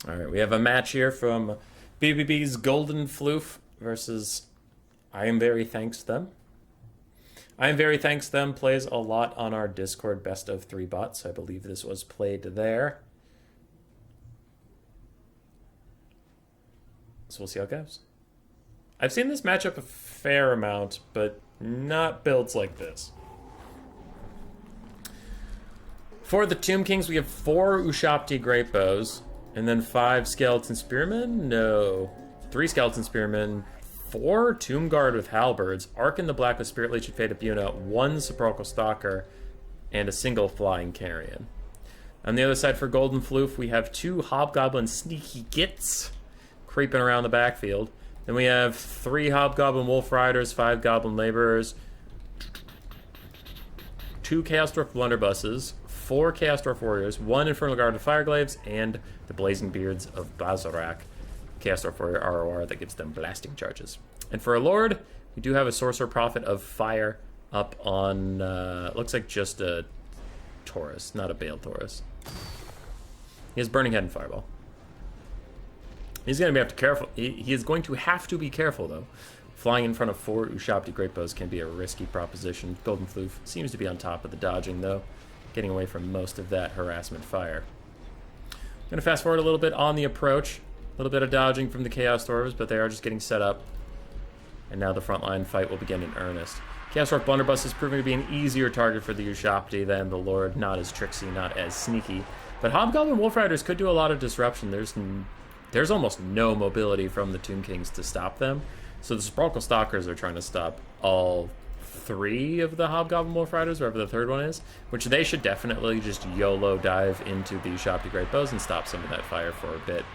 All right, we have a match here from BBB's Golden Floof versus I Am Very Thanks Them. I Am Very Thanks Them plays a lot on our Discord best of 3 bots. I believe this was played there. So we'll see how it goes. I've seen this matchup a fair amount, but not builds like this. For the Tomb Kings, we have 4 Ushabti Great Bows, and then 5 Skeleton Spearmen? No. 3 Skeleton Spearmen, 4 Tomb Guard with Halberds, Arkin the Black with Spirit Leech and Fate of Buna, 1 Sepulchral Stalker, and a single Flying Carrion. On the other side for Golden Floof, we have 2 Hobgoblin Sneaky Gits creeping around the backfield. Then we have 3 Hobgoblin Wolf Riders, 5 Goblin Laborers, 2 Chaos Dwarf Blunderbusses, 4 Chaos Dwarf Warriors, 1 Infernal Guard of Fireglaves, and the Blazing Beards of Bazarak. Chaos Dwarf Warrior ROR that gives them blasting charges. And for a Lord, we do have a Sorcerer Prophet of Fire up on, looks like just a Taurus, not a Bale Taurus. He has Burning Head and Fireball. He's going to have to careful. He is going to have to be careful, though. Flying in front of 4 Ushabti Great Bows can be a risky proposition. Golden Floof seems to be on top of the dodging, though, getting away from most of that harassment fire. I'm going to fast forward a little bit on the approach. A little bit of dodging from the Chaos Dwarves, but they are just getting set up. And now the frontline fight will begin in earnest. Chaos Dwarf Blunderbuss is proving to be an easier target for the Ushabti than the Lord. Not as tricksy, not as sneaky. But Hobgoblin Wolf Riders could do a lot of disruption. There's almost no mobility from the Tomb Kings to stop them. So the Sepulchral Stalkers are trying to stop all 3 of the Hobgoblin Wolf Riders, wherever the 3rd one is, which they should definitely just YOLO dive into the Ushabti Great Bows and stop some of that fire for a bit.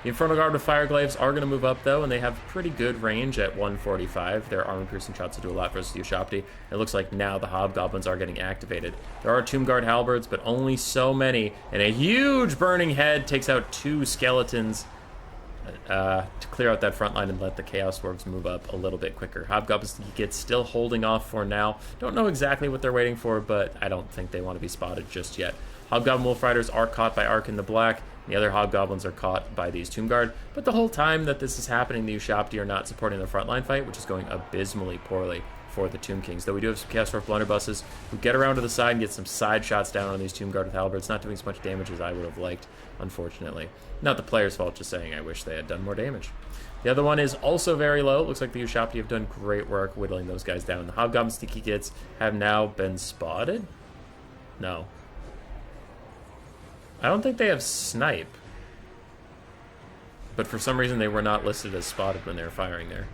The Infernal Guard with Fireglaves are going to move up, though, and they have pretty good range at 145. Their armor-piercing shots will do a lot versus the Ushabti. It looks like now the Hobgoblins are getting activated. There are Tomb Guard Halberds, but only so many, and a huge Burning Head takes out 2 Skeletons to clear out that front line and let the Chaos Dwarves move up a little bit quicker. Hobgoblins gets still holding off for now. Don't know exactly what they're waiting for, but I don't think they want to be spotted just yet. Hobgoblin Wolf Riders are caught by Arkin the Black. The other Hobgoblins are caught by these Tomb Guard. But the whole time that this is happening, the Ushabti are not supporting the frontline fight, which is going abysmally poorly for the Tomb Kings. Though we do have some Chaos Dwarf Blunderbusses who get around to the side and get some side shots down on these Tomb Guard with Halberds. Not doing as much damage as I would have liked, unfortunately. Not the player's fault, just saying I wish they had done more damage. The other one is also very low. It looks like the Ushabti have done great work whittling those guys down. The Hobgoblin Sneaky Gits have now been spotted? No. I don't think they have Snipe. But for some reason they were not listed as spotted when they were firing there.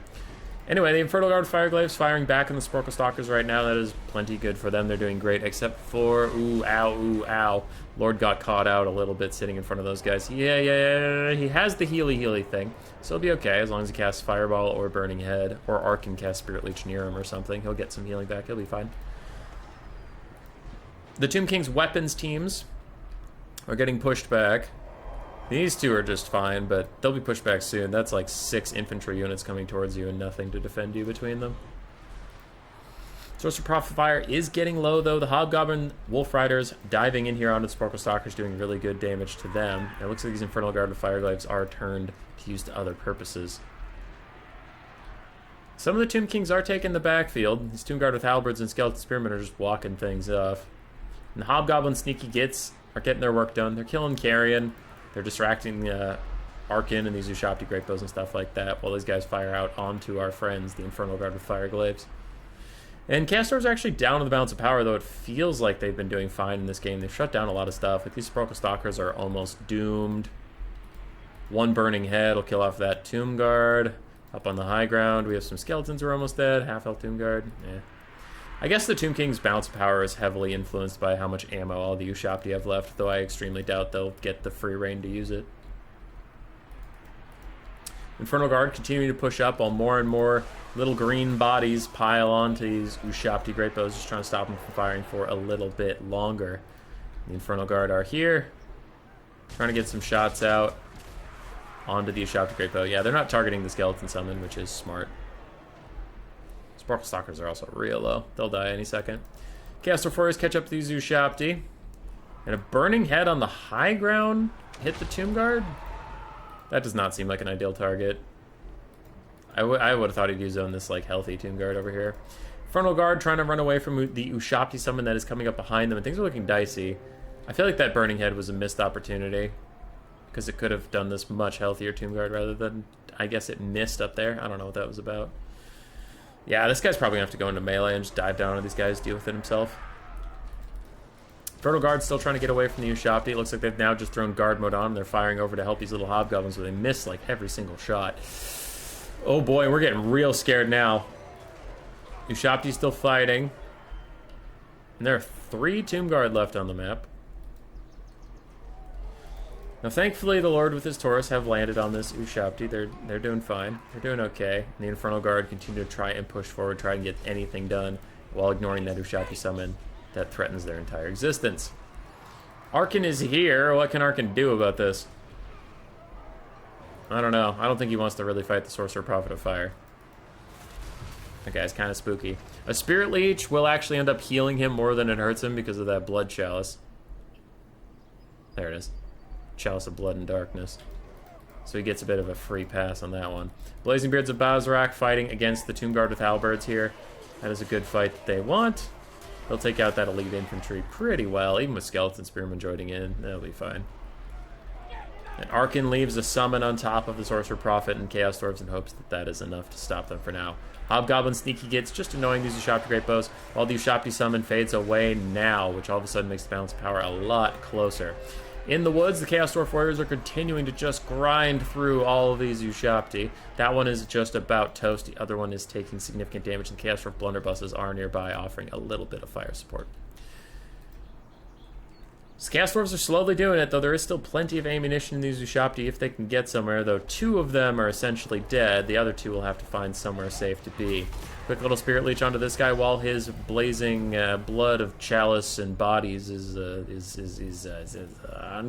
Anyway, the Infernal Guard Fireglaves firing back on the Sepulchral Stalkers right now. That is plenty good for them. They're doing great, except for, ooh, ow. Lord got caught out a little bit sitting in front of those guys. Yeah. He has the healy thing, so he'll be okay as long as he casts Fireball or Burning Head, or Arkin casts Spirit Leech near him or something. He'll get some healing back. He'll be fine. The Tomb King's weapons teams are getting pushed back. These 2 are just fine, but they'll be pushed back soon. That's like 6 infantry units coming towards you and nothing to defend you between them. Sorcerer Prophet Fire is getting low, though. The Hobgoblin Wolf Riders diving in here onto the Sepulchral Stalkers, doing really good damage to them. It looks like these Infernal Guard with Fireglaves are turned to use to other purposes. Some of the Tomb Kings are taking the backfield. These Tomb Guard with Halberds and Skeleton Spearmen are just walking things off. And the Hobgoblin Sneaky Gits are getting their work done. They're killing Carrion. They're distracting Arkin and these Ushabti Great Bows and stuff like that while these guys fire out onto our friends, the Infernal Guard with Fireglaves. And Chaos Dwarves are actually down to the balance of power, though it feels like they've been doing fine in this game. They've shut down a lot of stuff. Like these Sepulchral Stalkers are almost doomed. 1 Burning Head will kill off that Tomb Guard. Up on the high ground, we have some Skeletons who are almost dead. Half-health Tomb Guard. I guess the Tomb King's bounce power is heavily influenced by how much ammo all the Ushabti have left, though I extremely doubt they'll get the free reign to use it. Infernal Guard continuing to push up while more and more little green bodies pile onto these Ushabti Great Bows, just trying to stop them from firing for a little bit longer. The Infernal Guard are here, trying to get some shots out onto the Ushabti Great Bow. Yeah, they're not targeting the Skeleton Summon, which is smart. Sepulchral Stalkers are also real low. They'll die any second. Chaos Dwarf Warriors catch up to these Ushabti. And a Burning Head on the high ground hit the Tomb Guard? That does not seem like an ideal target. I would have thought he'd use on this like healthy Tomb Guard over here. Frontal Guard trying to run away from the Ushabti summon that is coming up behind them, and things are looking dicey. I feel like that Burning Head was a missed opportunity, because it could have done this much healthier Tomb Guard rather than, I guess it missed up there. I don't know what that was about. Yeah, this guy's probably going to have to go into melee and just dive down on these guys, deal with it himself. Frontal Guard's still trying to get away from the Ushabti. It looks like they've now just thrown Guard Mode on, and they're firing over to help these little Hobgoblins, but they miss like every single shot. Oh boy, we're getting real scared now. Ushabti's still fighting. And there are 3 Tomb Guard left on the map. Now, thankfully, the Lord with his Taurus have landed on this Ushabti. They're doing fine. They're doing okay. And the Infernal Guard continue to try and push forward, try and get anything done, while ignoring that Ushabti summon that threatens their entire existence. Arkan is here. What can Arkan do about this? I don't know. I don't think he wants to really fight the Sorcerer Prophet of Fire. That guy's kind of spooky. A Spirit Leech will actually end up healing him more than it hurts him because of that Blood Chalice. There it is. Chalice of Blood and Darkness. So he gets a bit of a free pass on that one. Blazing Beards of Bazorak fighting against the Tomb Guard with Halberds here. That is a good fight that they want. They'll take out that elite infantry pretty well, even with Skeleton Spearmen joining in. They'll be fine. And Arkan leaves a summon on top of the Sorcerer Prophet and Chaos Dwarves in hopes that that is enough to stop them for now. Hobgoblin Sneaky gets just annoying these Ushabti Great Bows, while the Ushabti summon fades away now, which all of a sudden makes the balance of power a lot closer. In the woods, the Chaos Dwarf Warriors are continuing to just grind through all of these Ushabti. That one is just about toast. The other one is taking significant damage, and the Chaos Dwarf Blunderbusses are nearby, offering a little bit of fire support. So Chaos Dwarves are slowly doing it, though there is still plenty of ammunition in these Ushabti if they can get somewhere, though 2 of them are essentially dead. The other 2 will have to find somewhere safe to be. Quick little Spirit Leech onto this guy while his blazing blood of chalice and bodies is on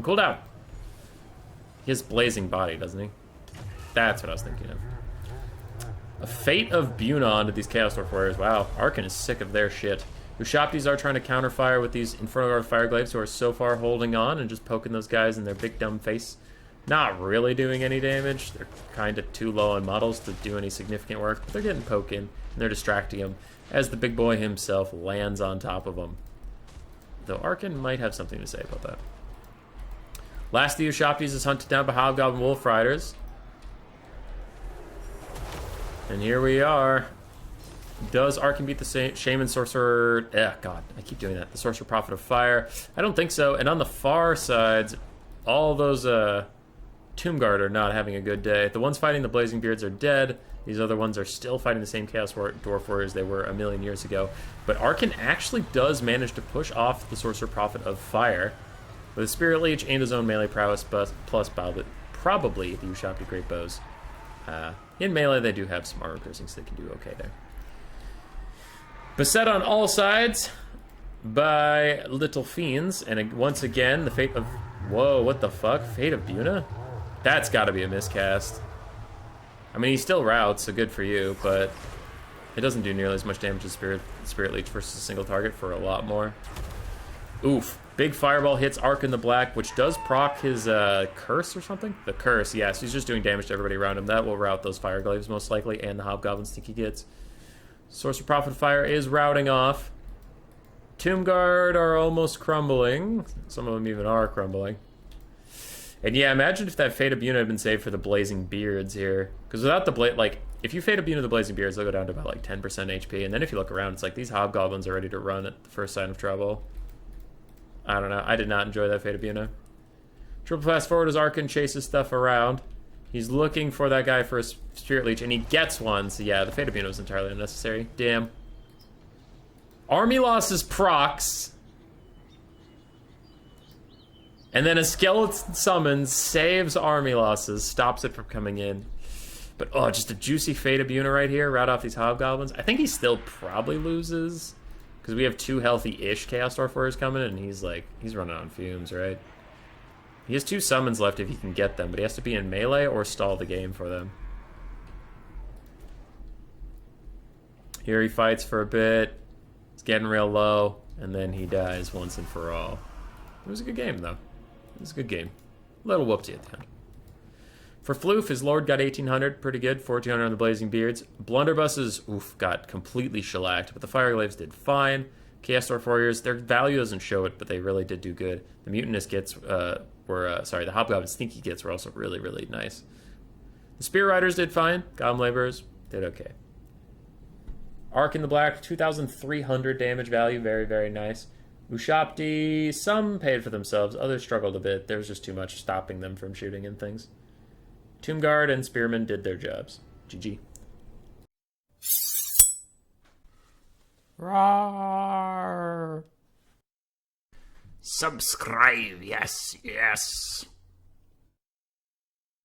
cooldown. He has blazing body, doesn't he? That's what I was thinking of. A Fate of Buna onto these Chaos Dwarf Warriors. Wow, Arkan is sick of their shit. Ushabtis are trying to counterfire with these Infernal Guard Fireglaves who are so far holding on and just poking those guys in their big dumb face. Not really doing any damage. They're kind of too low on models to do any significant work, but they're getting poking, and they're distracting him as the big boy himself lands on top of them. Though Arkan might have something to say about that. Last of the Ushabtis is hunted down by Hobgoblin Wolf Riders. And here we are. Does Arkan beat the Shaman Sorcerer? God, I keep doing that. The Sorcerer Prophet of Fire? I don't think so. And on the far sides, all those Tomb Guard are not having a good day. The ones fighting the Blazing Beards are dead. These other ones are still fighting the same Chaos Dwarf Warriors they were a million years ago. But Arkan actually does manage to push off the Sorcerer Prophet of Fire with a Spirit Leech and his own melee prowess, plus probably the Ushabti Great Bows. In melee, they do have some armor piercing, so they can do okay there. Beset on all sides by little fiends, and once again, the fate of... Whoa, what the fuck? Fate of Buna? That's gotta be a miscast. I mean, he still routes, so good for you, but it doesn't do nearly as much damage as Spirit Leech versus a single target for a lot more. Oof. Big Fireball hits Arkan the Black, which does proc his Curse or something? The Curse, yes. He's just doing damage to everybody around him. That will rout those Fireglaves most likely, and the Hobgoblin Sneaky gets. Sorcerer Prophet of Fire is routing off. Tomb Guard are almost crumbling. Some of them even are crumbling. And yeah, imagine if that Fate of Buna had been saved for the Blazing Beards here. Because without the like, if you Fate of Buna the Blazing Beards, they'll go down to about like 10% HP. And then if you look around, it's like these Hobgoblins are ready to run at the first sign of trouble. I don't know. I did not enjoy that Fate of Buna. Triple fast forward as Arkan chases stuff around. He's looking for that guy for a Spirit Leech, and he gets one. So yeah, the Fate of Buna was entirely unnecessary. Damn. Army losses procs. And then a skeleton summon saves army losses, stops it from coming in. But oh, just a juicy Fate of Buna right here, rout off these Hobgoblins. I think he still probably loses, because we have 2 healthy-ish Chaos Dwarf Warriors coming, and he's running on fumes, right? He has 2 summons left if he can get them, but he has to be in melee or stall the game for them. Here he fights for a bit. It's getting real low, and then he dies once and for all. It was a good game, though. It was a good game. A little whoopsie at the end. For Floof, his Lord got 1800, pretty good. 1400 on the Blazing Beards. Blunderbusses, got completely shellacked, but the Fireglaves did fine. Chaos Dwarf Warriors, their value doesn't show it, but they really did do good. The Mutinous Gits the Hobgoblin Sneaky Gits were also really, really nice. The Spear Riders did fine. Goblin Laborers did okay. Arc in the Black, 2,300 damage value, very, very nice. Ushapti, some paid for themselves, others struggled a bit. There was just too much stopping them from shooting and things. Tomb Guard and Spearmen did their jobs. GG. Roar! Subscribe, yes, yes.